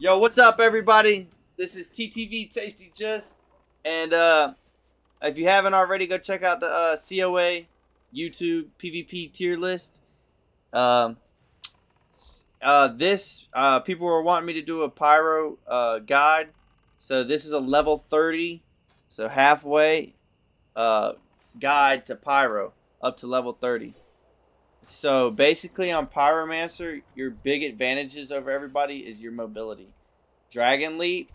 Yo, what's up, everybody? This is TTV Tasty Just, and if you haven't already, go check out the COA YouTube PvP tier list. People were wanting me to do a pyro guide, so this is a level 30, so halfway guide to pyro up to level 30. So basically on Pyromancer, your big advantages over everybody is your mobility. Dragon Leap,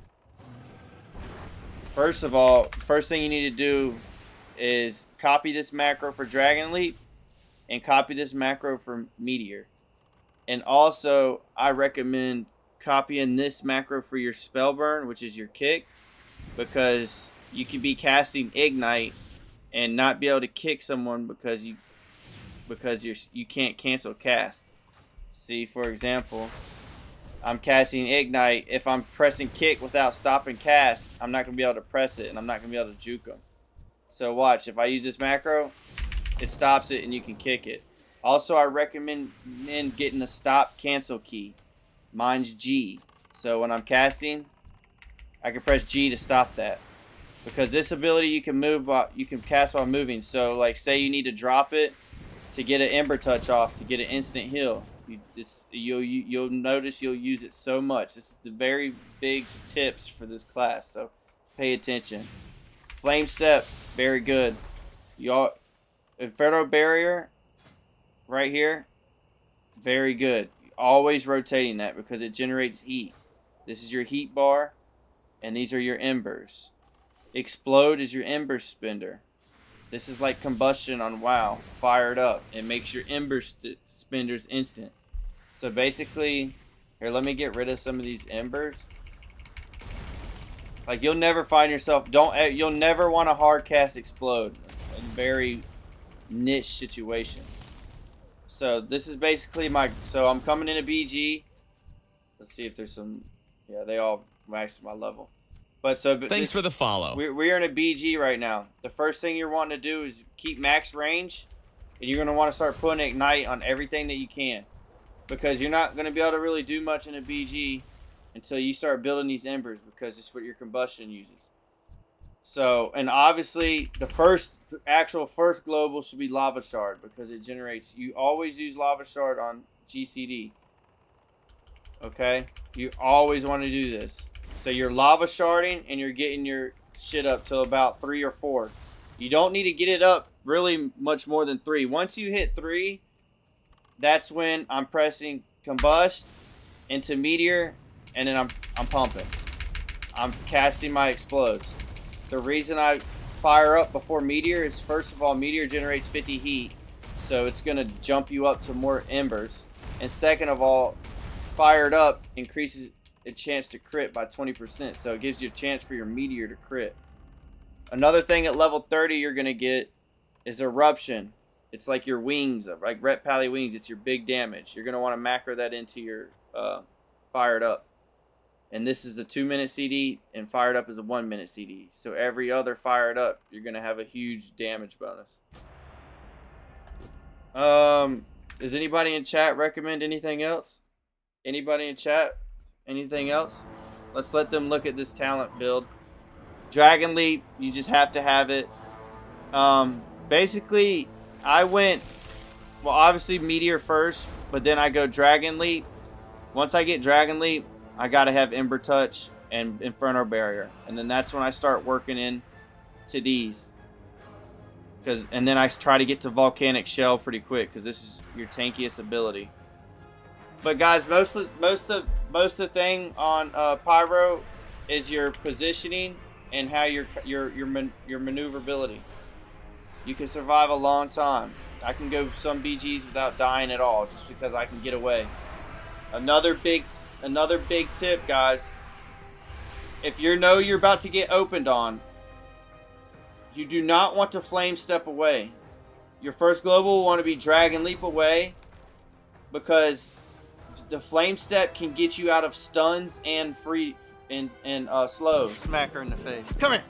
first of all, first thing you need to do is copy this macro for Dragon Leap and copy this macro for Meteor. And also, I recommend copying this macro for your spell burn, which is your kick, because you can be casting Ignite and not be able to kick someone because you can't cancel cast. See, for example, I'm casting Ignite. If I'm pressing kick without stopping cast, I'm not going to be able to press it, and I'm not going to be able to juke them. So watch, if I use this macro, it stops it and you can kick it. Also, I recommend getting a stop cancel key. Mine's G. So when I'm casting, I can press G to stop that. Because this ability you can cast while moving. So like say you need to drop it to get an Ember Touch off to get an instant heal. You'll notice you'll use it so much. This is the very big tips for this class, so pay attention. Flame Step, very good. Inferno Barrier, right here, very good. Always rotating that because it generates heat. This is your heat bar, and these are your embers. Explode is your ember spender. This is like combustion on WoW, fired up. It makes your ember spenders instant. So basically, here, let me get rid of some of these embers. Like you'll never find yourself, you'll never want to hard cast explode in very niche situations. So this is basically so I'm coming into BG. Let's see if there's some, yeah, they all maxed my level. But thanks for the follow. We're in a BG right now. The first thing you're wanting to do is keep max range, and you're going to want to start putting Ignite on everything that you can, because you're not going to be able to really do much in a BG until you start building these embers, because it's what your combustion uses. So, and obviously the actual first global should be Lava Shard, because it generates. You always use Lava Shard on GCD. Okay, you always want to do this. So you're lava sharding and you're getting your shit up to about 3 or 4. You don't need to get it up really much more than 3. Once you hit 3, that's when I'm pressing combust into meteor, and then I'm pumping. I'm casting my explodes. The reason I fire up before meteor is, first of all, meteor generates 50 heat, so it's gonna jump you up to more embers. And second of all, fired up increases a chance to crit by 20%, so it gives you a chance for your meteor to crit. Another thing at level 30 you're gonna get is eruption. It's like your wings, like Ret Pally wings. It's your big damage. You're gonna want to macro that into your fired up. And this is a 2-minute CD, and fired up is a 1-minute CD. So every other fired up, you're gonna have a huge damage bonus. Does anybody in chat recommend anything else? Anybody in chat? Anything else? Let's let them look at this talent build. Dragon Leap, you just have to have it. Basically, I went, well, obviously Meteor first, but then I go Dragon Leap. Once I get Dragon Leap, I gotta have Ember Touch and Inferno Barrier, and then that's when I start working in to these. And then I try to get to Volcanic Shell pretty quick, because this is your tankiest ability. But guys, most of the thing on Pyro is your positioning and how your maneuverability. You can survive a long time. I can go some BGs without dying at all, just because I can get away. Another big tip, guys. If you know you're about to get opened on, you do not want to flame step away. Your first global will want to be Dragon Leap away, because the flame step can get you out of stuns and slows. Smack her in the face. Come here.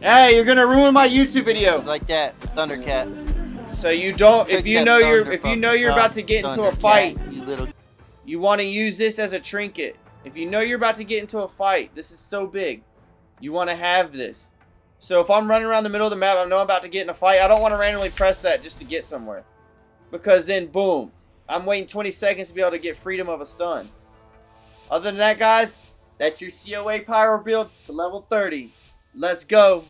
Hey, you're gonna ruin my YouTube video. Just like that, Thundercat. So you don't. If you know you're about to get into a fight, you little. you want to use this as a trinket. If you know you're about to get into a fight, this is so big. You want to have this. So if I'm running around the middle of the map, I know I'm about to get in a fight, I don't want to randomly press that just to get somewhere. Because then, boom, I'm waiting 20 seconds to be able to get freedom of a stun. Other than that, guys, that's your COA Pyro build to level 30. Let's go.